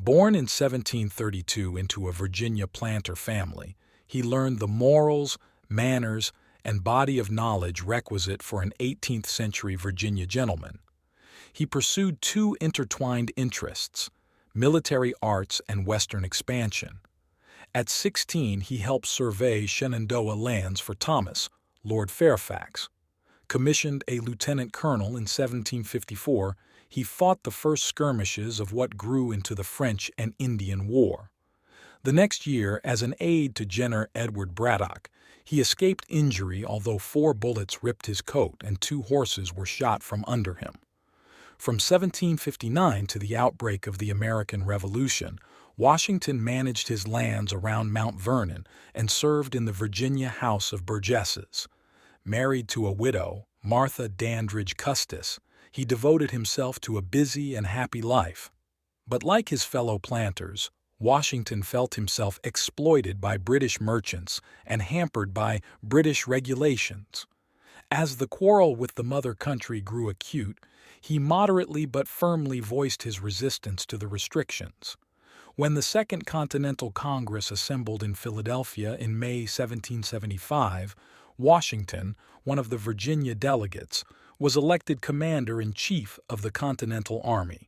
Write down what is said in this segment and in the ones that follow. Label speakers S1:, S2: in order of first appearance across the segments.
S1: Born in 1732 into a Virginia planter family, he learned the morals, manners, and body of knowledge requisite for an 18th-century Virginia gentleman. He pursued two intertwined interests, military arts and Western expansion. At 16, he helped survey Shenandoah lands for Thomas, Lord Fairfax. Commissioned a lieutenant colonel in 1754, he fought the first skirmishes of what grew into the French and Indian War. The next year, as an aide to General Edward Braddock, he escaped injury although 4 bullets ripped his coat and 2 horses were shot from under him. From 1759 to the outbreak of the American Revolution, Washington managed his lands around Mount Vernon and served in the Virginia House of Burgesses. Married to a widow, Martha Dandridge Custis, he devoted himself to a busy and happy life. But like his fellow planters, Washington felt himself exploited by British merchants and hampered by British regulations. As the quarrel with the mother country grew acute, he moderately but firmly voiced his resistance to the restrictions. When the Second Continental Congress assembled in Philadelphia in May 1775, Washington, one of the Virginia delegates, was elected commander-in-chief of the Continental Army.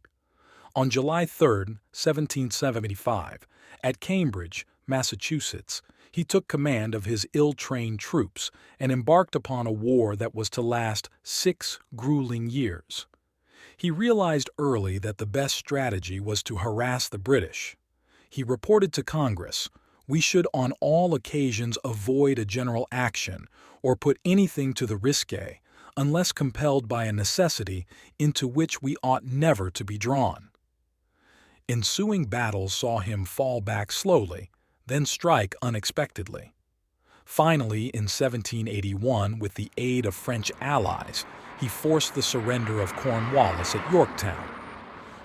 S1: On July 3, 1775, at Cambridge, Massachusetts, he took command of his ill-trained troops and embarked upon a war that was to last 6 grueling years. He realized early that the best strategy was to harass the British. He reported to Congress, "We should on all occasions avoid a general action or put anything to the risque, unless compelled by a necessity into which we ought never to be drawn." Ensuing battles saw him fall back slowly, then strike unexpectedly. Finally, in 1781, with the aid of French allies, he forced the surrender of Cornwallis at Yorktown.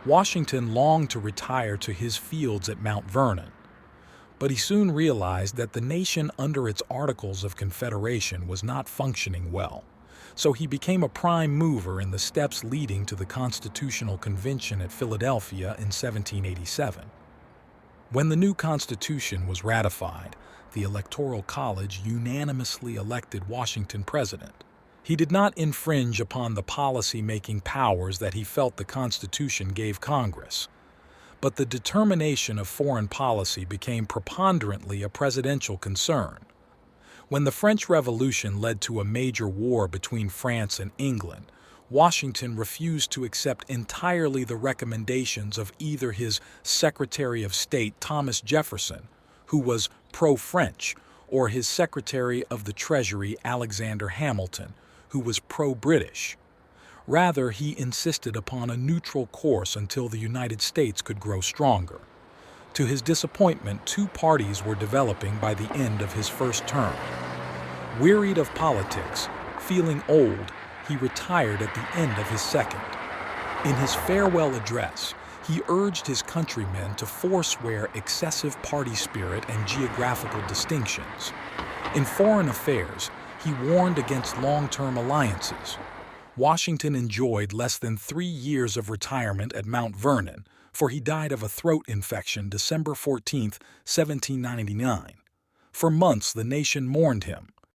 S1: Washington longed to retire to his fields at Mount Vernon, but he soon realized that the nation under its Articles of Confederation was not functioning well. So he became a prime mover in the steps leading to the Constitutional Convention at Philadelphia in 1787. When the new Constitution was ratified, the Electoral College unanimously elected Washington president. He did not infringe upon the policy-making powers that he felt the Constitution gave Congress, but the determination of foreign policy became preponderantly a presidential concern. When the French Revolution led to a major war between France and England, Washington refused to accept entirely the recommendations of either his Secretary of State Thomas Jefferson, who was pro-French, or his Secretary of the Treasury Alexander Hamilton, who was pro-British. Rather, he insisted upon a neutral course until the United States could grow stronger. To his disappointment, 2 parties were developing by the end of his first term. Wearied of politics, feeling old, he retired at the end of his second. In his farewell address, he urged his countrymen to forswear excessive party spirit and geographical distinctions. In foreign affairs, he warned against long-term alliances. Washington enjoyed less than 3 years of retirement at Mount Vernon, for he died of a throat infection December 14, 1799. For months the nation mourned him,